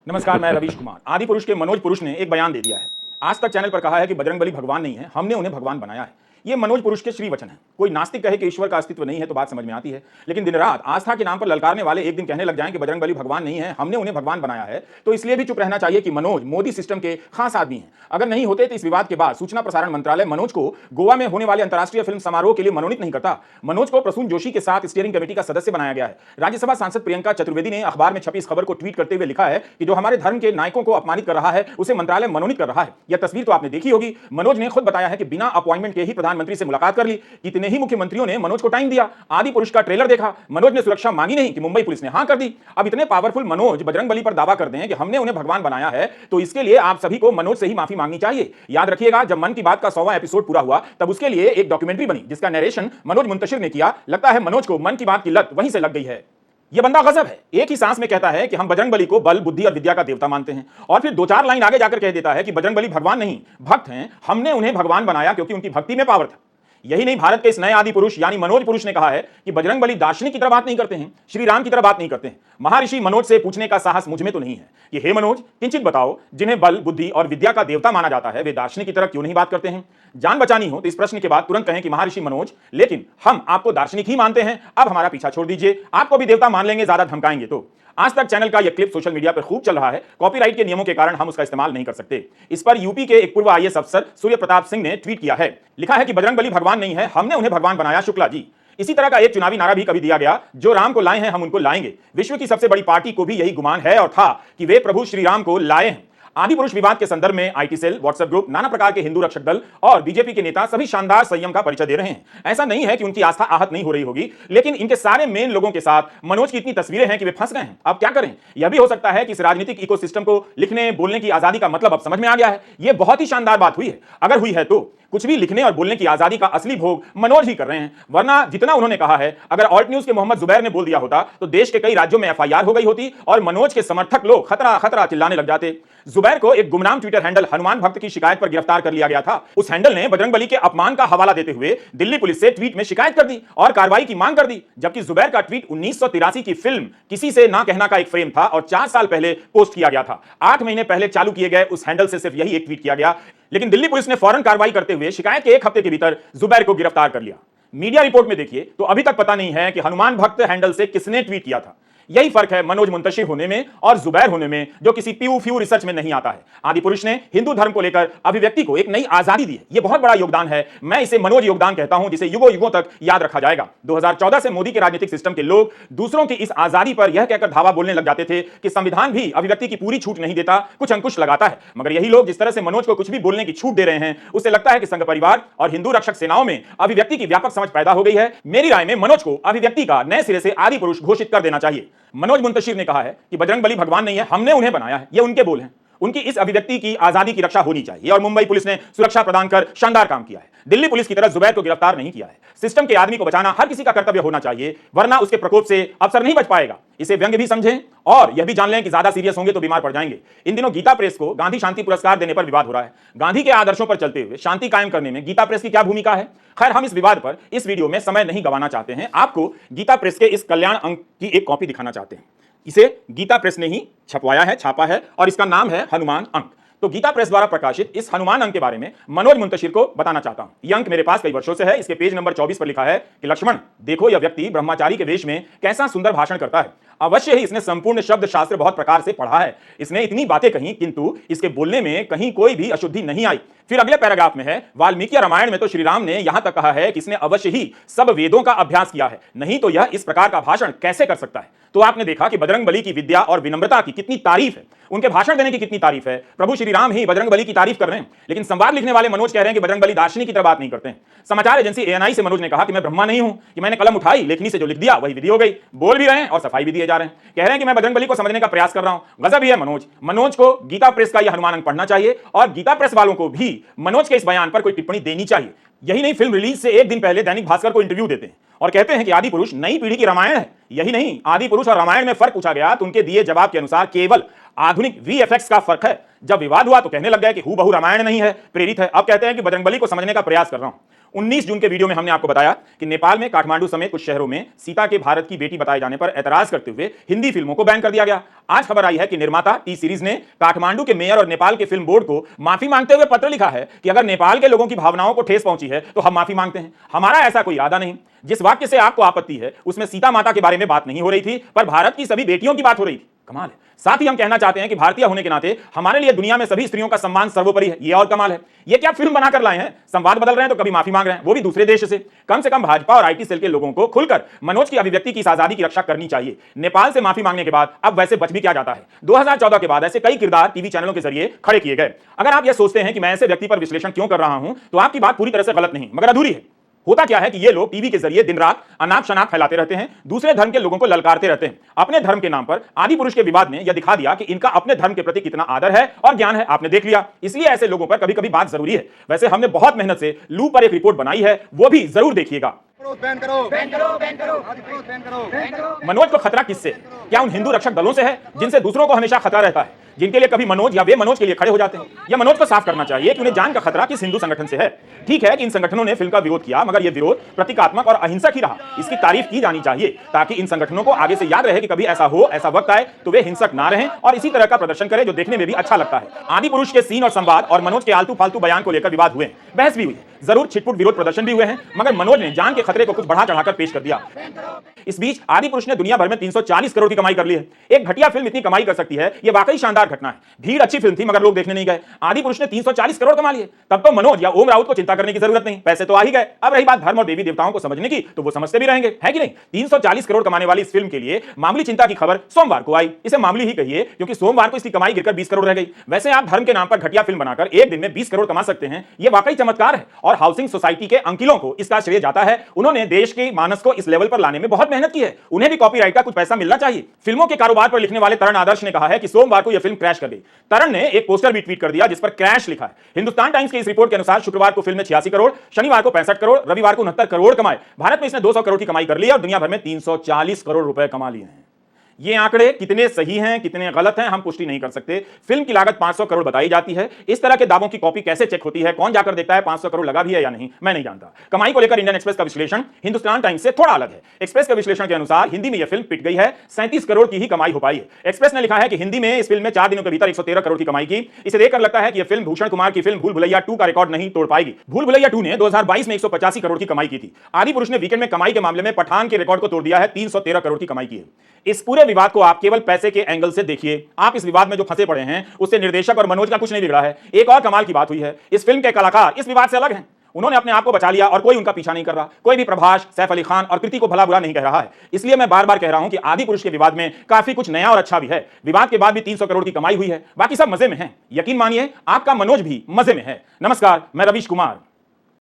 नमस्कार, मैं रवीश कुमार। आदि पुरुष के मनोज पुरुष ने एक बयान दे दिया है। आज तक चैनल पर कहा है कि बजरंगबली भगवान नहीं है, हमने उन्हें भगवान बनाया है। ये मनोज पुरुष के श्री वचन है। कोई नास्तिक कहे कि ईश्वर का अस्तित्व नहीं है तो बात समझ में आती है, लेकिन दिन रात आस्था के नाम पर ललकारने वाले एक दिन कहने लग जाएं कि बजरंगबली भगवान नहीं है, हमने उन्हें भगवान बनाया है, तो इसलिए भी चुप रहना चाहिए कि मनोज मोदी सिस्टम के खास आदमी हैं। अगर नहीं होते तो इस विवाद के बाद सूचना प्रसारण मंत्रालय मनोज को गोवा में होने वाले अंतर्राष्ट्रीय फिल्म समारोह के लिए मनोनीत नहीं करता। मनोज को प्रसून जोशी के साथ स्टीयरिंग कमेटी का सदस्य बनाया गया है। राज्यसभा सांसद प्रियंका चतुर्वेदी ने अखबार में छपी इस खबर को ट्वीट करते हुए लिखा है कि जो हमारे धर्म के नायकों को अपमानित कर रहा है उसे मंत्रालय मनोनीत कर रहा है। यह तस्वीर तो आपने देखी होगी। मनोज ने खुद बताया है कि बिना अपॉइंटमेंट के ही प्रधानमंत्री से मुलाकात कर ली। कितने ही मुख्यमंत्रियों ने मनोज को टाइम दिया। आदि पुरुष का ट्रेलर देखा, मनोज ने सुरक्षा मांगी नहीं कि मुंबई पुलिस ने हां कर दी। अब इतने पावरफुल मनोज बजरंगबली पर दावा कर दें कि हमने उन्हें भगवान बनाया है, तो इसके लिए आप सभी को मनोज से ही माफी मांगनी चाहिए। याद रखिएगा, जब मन की बात का 100वां एपिसोड पूरा हुआ तब उसके लिए एक डॉक्यूमेंट्री बनी जिसका नरेशन मनोज मुंतशिर ने किया। लगता है मनोज को मन की बात की लत वहीं से लग गई है। यह बंदा गजब है। एक ही सांस में कहता है कि हम बजरंगबली को बल, बुद्धि और विद्या का देवता मानते हैं, और फिर 2-4 लाइन आगे जाकर कह देता है कि बजरंगबली भगवान नहीं भक्त हैं, हमने उन्हें भगवान बनाया क्योंकि उनकी भक्ति में पावर था। यही नहीं, भारत के इस नए आदि पुरुष यानी मनोज पुरुष ने कहा है कि बजरंगबली दार्शनिक की तरह बात नहीं करते हैं, श्री राम की तरह बात नहीं करते हैं। महर्षि मनोज से पूछने का साहस मुझ में तो नहीं है कि हे मनोज, किंचित बताओ, जिन्हें बल, बुद्धि और विद्या का देवता माना जाता है वे दार्शनिक की तरह क्यों नहीं बात करते हैं? जान बचानी हो तो इस प्रश्न के बाद तुरंत कहें कि महर्षि मनोज, लेकिन हम आपको दार्शनिक ही मानते हैं, अब हमारा पीछा छोड़ दीजिए, आपको भी देवता मान लेंगे ज्यादा धमकाएंगे तो। आज तक चैनल का यह क्लिप सोशल मीडिया पर खूब चल रहा है। कॉपीराइट के नियमों के कारण हम उसका इस्तेमाल नहीं कर सकते। इस पर यूपी के एक पूर्व आईएएस अफसर सूर्य प्रताप सिंह ने ट्वीट किया है। लिखा है कि बजरंगबली भगवान नहीं है, हमने उन्हें भगवान बनाया, शुक्ला जी। इसी तरह का एक चुनावी नारा भी कभी दिया गया, जो राम को लाए हैं हम उनको लाएंगे। विश्व की सबसे बड़ी पार्टी को भी यही गुमान है और था कि वे प्रभु श्री राम को लाए हैं। आदि पुरुष विवाद के संदर्भ में आईटी सेल, व्हाट्सएप ग्रुप, नाना प्रकार के हिंदू रक्षक दल और बीजेपी के नेता सभी शानदार संयम का परिचय दे रहे हैं। ऐसा नहीं है कि उनकी आस्था आहत नहीं हो रही होगी, लेकिन इनके सारे मेन लोगों के साथ मनोज की इतनी तस्वीरें हैं कि वे फंस गए हैं। अब क्या करें? यह भी हो सकता है कि इस राजनीतिक इकोसिस्टम को लिखने बोलने की आजादी का मतलब अब समझ में आ गया है। यह बहुत ही शानदार बात हुई है। अगर हुई है तो कुछ भी लिखने और बोलने की आजादी का असली भोग मनोज ही कर रहे हैं, वरना जितना उन्होंने कहा है, अगर ऑल्ट न्यूज के मोहम्मद जुबैर ने बोल दिया होता तो देश के कई राज्यों में एफआईआर हो गई होती और मनोज के समर्थक लोग खतरा खतरा चिल्लाने लग जाते। जुबैर को एक गुमनाम ट्विटर हैंडल हनुमान भक्त की शिकायत पर गिरफ्तार कर लिया गया था। उस हैंडल ने बजरंगबली के अपमान का हवाला देते हुए दिल्ली पुलिस से ट्वीट में शिकायत कर दी और कार्रवाई की मांग कर दी, जबकि जुबैर का ट्वीट 1983 की फिल्म किसी से ना कहना का एक फ्रेम था और 4 साल पहले पोस्ट किया गया था। 8 महीने पहले चालू किए गए उस हैंडल से सिर्फ यही एक ट्वीट किया गया, लेकिन दिल्ली पुलिस ने फौरन कार्रवाई करते हुए शिकायत के 1 हफ्ते के भीतर जुबैर को गिरफ्तार कर लिया। मीडिया रिपोर्ट में देखिए तो अभी तक पता नहीं है कि हनुमान भक्त हैंडल से किसने ट्वीट किया था। यही फर्क है मनोज मुंतशिर होने में और जुबैर होने में, जो किसी पीयू फ्यू रिसर्च में नहीं आता है। आदि पुरुष ने हिंदू धर्म को लेकर अभिव्यक्ति को एक नई आजादी दी है। यह बहुत बड़ा योगदान है। मैं इसे मनोज योगदान कहता हूं, जिसे युगों युगों तक याद रखा जाएगा। 2014 से मोदी के राजनीतिक सिस्टम के लोग दूसरों की इस आजादी पर यह कहकर धावा बोलने लग जाते थे कि संविधान भी अभिव्यक्ति की पूरी छूट नहीं देता, कुछ अंकुश लगाता है। मगर यही लोग जिस तरह से मनोज को कुछ भी बोलने की छूट दे रहे हैं, उससे लगता है कि संघ परिवार और हिंदू रक्षक सेनाओं में अभिव्यक्ति की व्यापक समझ पैदा हो गई है। मेरी राय में मनोज को अभिव्यक्ति का नए सिरे से आदि पुरुष घोषित कर देना चाहिए। मनोज मुंतशिर ने कहा है कि बजरंगबली भगवान नहीं है, हमने उन्हें बनाया है। ये उनके बोल हैं। उनकी इस अभिव्यक्ति की आजादी की रक्षा होनी चाहिए और मुंबई पुलिस ने सुरक्षा प्रदान कर शानदार काम किया है। दिल्ली पुलिस की तरह जुबैर को गिरफ्तार नहीं किया है। सिस्टम के आदमी को बचाना हर किसी का कर्तव्य होना चाहिए, वरना उसके प्रकोप से अफसर नहीं बच पाएगा। इसे व्यंग्य भी समझें और यह भी जान लें कि ज्यादा सीरियस होंगे तो बीमार पड़ जाएंगे। इन दिनों गीता प्रेस को गांधी शांति पुरस्कार देने पर विवाद हो रहा है। गांधी के आदर्शों पर चलते हुए शांति कायम करने में गीता प्रेस की क्या भूमिका है? खैर, हम इस विवाद पर इस वीडियो में समय नहीं गंवाना चाहते हैं। आपको गीता प्रेस के इस कल्याण अंक की एक कॉपी दिखाना चाहते हैं। इसे गीता प्रेस ने ही छपवाया है, छापा है, और इसका नाम है हनुमान अंक। तो गीता प्रेस द्वारा प्रकाशित इस हनुमान अंक के बारे में मनोज मुंतशिर को बताना चाहता हूं। यह अंक मेरे पास कई वर्षों से है। इसके पेज नंबर 24 पर लिखा है कि लक्ष्मण, देखो यह व्यक्ति ब्रह्मचारी के वेश में कैसा सुंदर भाषण करता है। अवश्य ही इसने संपूर्ण शब्द शास्त्र बहुत प्रकार से पढ़ा है। इसने इतनी बातें कही, किंतु इसके बोलने में कहीं कोई भी अशुद्धि नहीं आई। फिर अगले पैराग्राफ में है, वाल्मीकि रामायण में तो श्री राम ने यहां तक कहा है कि इसने अवश्य ही सब वेदों का अभ्यास किया है, नहीं तो यह इस प्रकार का भाषण कैसे कर सकता है। तो आपने देखा कि बजरंगबली की विद्या और विनम्रता की कितनी तारीफ है, उनके भाषण देने की कितनी तारीफ है। प्रभु श्री राम ही बजरंगबली की तारीफ कर रहे हैं, लेकिन संवाद लिखने वाले मनोज कह रहे हैं कि बजरंगबली दार्शनिक की तरह बात नहीं करते हैं। समाचार एजेंसी एएनआई से मनोज ने कहा कि मैं ब्रह्मा नहीं हूं कि मैंने कलम उठाई, लेखनी से जो लिख दिया वही विधि हो गई। बोल भी रहे हैं और सफाई भी दिए जा रहे हैं। कह रहे हैं कि मैं बजरंगबली को समझने का प्रयास कर रहा हूं। गजब ही है मनोज। मनोज को गीता प्रेस का यह हनुमान अंक पढ़ना चाहिए और गीता प्रेस वालों को भी मनोज के इस बयान पर कोई टिप्पणी देनी चाहिए। यही नहीं, फिल्म रिलीज से 1 दिन पहले दैनिक भास्कर को इंटरव्यू देते हैं और कहते हैं कि आदि पुरुष नई पीढ़ी की रामायण है। यही नहीं, आदि पुरुष और रामायण में फर्क पूछा गया तो उनके दिए जवाब के अनुसार केवल आधुनिक वीएफएक्स का फर्क है। जब विवाद हुआ तो कहने लग गए कि हूबहू रामायण नहीं है, प्रेरित है। अब कहते हैं कि बजरंगबली को समझने का प्रयास कर रहा हूं। 19 जून के वीडियो में हमने आपको बताया कि नेपाल में काठमांडू समेत कुछ शहरों में सीता के भारत की बेटी बताए जाने पर एतराज करते हुए हिंदी फिल्मों को बैन कर दिया गया। आज खबर आई है कि निर्माता टी सीरीज ने काठमांडू के मेयर और नेपाल के फिल्म बोर्ड को माफी मांगते हुए पत्र लिखा है कि अगर नेपाल के लोगों की भावनाओं को ठेस पहुंची है तो हम माफी मांगते हैं। हमारा ऐसा कोई इरादा नहीं। जिस वाक्य से आपको आपत्ति है उसमें सीता माता के बारे में बात नहीं हो रही थी, पर भारत की सभी बेटियों की बात हो रही थी। कमाल है। साथ ही हम कहना चाहते हैं कि भारतीय होने के नाते हमारे लिए दुनिया में सभी स्त्रियों का सम्मान सर्वोपरि है। ये और कमाल है। ये क्या फिल्म बनाकर लाए हैं? संवाद बदल रहे हैं तो कभी माफी मांग रहे हैं, वो भी दूसरे देश से। कम से कम भाजपा और आईटी सेल के लोगों को खुलकर मनोज की अभिव्यक्ति की आजादी की रक्षा करनी चाहिए। नेपाल से माफी मांगने के बाद अब वैसे बच भी क्या जाता है। 2014 के बाद ऐसे कई किरदार टीवी चैनलों के जरिए खड़े किए गए। अगर आप यह सोचते हैं कि मैं ऐसे व्यक्ति पर विश्लेषण क्यों कर रहा हूं, तो आपकी बात पूरी तरह से गलत नहीं मगर अधूरी है। होता क्या है कि ये लोग टीवी के जरिए दिन रात अनाप शनाप फैलाते रहते हैं, दूसरे धर्म के लोगों को ललकारते रहते हैं। अपने धर्म के नाम पर आदि पुरुष के विवाद ने यह दिखा दिया कि इनका अपने धर्म के प्रति कितना आदर है और ज्ञान है। आपने देख लिया। इसलिए ऐसे लोगों पर कभी कभी बात जरूरी है। वैसे हमने बहुत मेहनत से लू पर एक रिपोर्ट बनाई है, वो भी जरूर देखिएगा। मनोज को खतरा किससे? क्या उन हिंदू रक्षक दलों से है जिनसे दूसरों को हमेशा खतरा रहता है, जिनके लिए कभी मनोज या वे मनोज के लिए खड़े हो जाते हैं? या मनोज को साफ करना चाहिए कि उन्हें जान का खतरा किस हिंदू संगठन से है। ठीक है कि इन संगठनों ने फिल्म का विरोध किया, मगर यह विरोध प्रतीकात्मक और अहिंसक ही रहा। इसकी तारीफ की जानी चाहिए ताकि इन संगठनों को आगे से याद रहे कि कभी ऐसा हो, ऐसा वक्त आए तो वे हिंसक ना रहें और इसी तरह का प्रदर्शन करें जो देखने में भी अच्छा लगता है। आदि पुरुष के सीन और संवाद और मनोज के आलतू फालतू बयान को लेकर विवाद हुए, बहस भी हुई, जरूर छिटपुट विरोध प्रदर्शन भी हुए हैं, मगर मनोज ने जान के खतरे को कुछ बढ़ा चढ़ाकर पेश कर दिया। इस बीच आदि पुरुष ने दुनिया भर में 340 करोड़ की कमाई कर ली है। एक घटिया फिल्म इतनी कमाई कर सकती है, यह वाकई शानदार घटना है। भीड़ अच्छी फिल्म थी मगर लोग देखने नहीं गए। आदि पुरुष ने 340 करोड़ कमा लिए। तब तो मनोज या ओम राउत को चिंता करने की जरूरत नहीं, पैसे तो आ ही गए। अब रही बात धर्म और देवी देवताओं को समझने की, तो वो समझते भी रहेंगे, है कि नहीं? 340 करोड़ कमाने वाली इस फिल्म के लिए मामूली चिंता की खबर सोमवार को आई। इसे मामूली ही कहिए क्योंकि सोमवार को इसकी कमाई गिरकर 20 करोड़ रह गई। वैसे आप धर्म के नाम पर घटिया फिल्म बनाकर एक दिन में 20 करोड़ कमा सकते हैं, यह वाकई चमत्कार है और हाउसिंग सोसाइटी के अंकिलों को इसका श्रेय जाता है। उन्होंने देश के मानस को इस लेवल पर लाने में बहुत मेहनत की है। उन्हें भी कॉपीराइट का कुछ पैसा मिलना चाहिए। फिल्मों के कारोबार पर लिखने वाले तरण आदर्श ने कहा है कि सोमवार को यह फिल्म क्रैश कर गई। तरण ने एक पोस्टर भी ट्वीट कर दिया जिस पर क्रैश लिखा है। हिंदुस्तान टाइम्स की इस रिपोर्ट के अनुसार शुक्रवार को फिल्म ने 86 करोड़, शनिवार को 65 करोड़, रविवार को 69 करोड़ कमाए। भारत में इसने 200 करोड़ की कमाई कर ली और दुनिया भर में 340 करोड़ रुपए कमा लिए हैं। ये आंकड़े कितने सही हैं कितने गलत हैं हम पुष्टि नहीं कर सकते। फिल्म की लागत 500 करोड़ बताई जाती है। इस तरह के दावों की कॉपी कैसे चेक होती है, कौन जाकर देखता है 500 करोड़ लगा भी है या नहीं, मैं नहीं जानता। कमाई को लेकर इंडियन एक्सप्रेस का विश्लेषण हिंदुस्तान टाइम्स से थोड़ा अलग है। एक्सप्रेस के विश्लेषण के अनुसार हिंदी में यह फिल्म पिट गई है, 37 करोड़ की ही कमाई हो पाई है। एक्सप्रेस ने लिखा है कि हिंदी में इस फिल्म में 4 दिनों के भीतर 113 करोड़ की कमाई की। इसे देखकर लगता है कि यह फिल्म भूषण कुमार की फिल्म भूल भुलैया 2 का रिकॉर्ड नहीं तोड़ पाएगी। भूल भुलैया 2 ने 2022 में 185 करोड़ की कमाई की थी। आदि पुरुष ने वीकेंड में कमाई के मामले में पठान के रिकॉर्ड को तोड़ दिया है, 313 करोड़ की कमाई की है। इस पूरे विवाद को आप केवल पैसे के एंगल से देखिए। आप इस विवाद में जो फंसे पड़े हैं उससे निर्देशक और मनोज का कुछ नहीं बिगड़ा है। एक और कमाल की बात हुई है, इस फिल्म के कलाकार इस विवाद से अलग हैं। उन्होंने अपने आप को बचा लिया और कोई उनका पीछा नहीं कर रहा। कोई भी प्रभास, सैफ अली खान और कृति को भला बुरा नहीं कह रहा है। इसलिए मैं बार बार कह रहा हूं कि आदि पुरुष के विवाद में काफी कुछ नया और अच्छा भी है। विवाद के बाद भी 300 करोड़ की कमाई हुई है, बाकी सब मजे में है। यकीन मानिए आपका मनोज भी मजे में है। नमस्कार, मैं रवीश कुमार।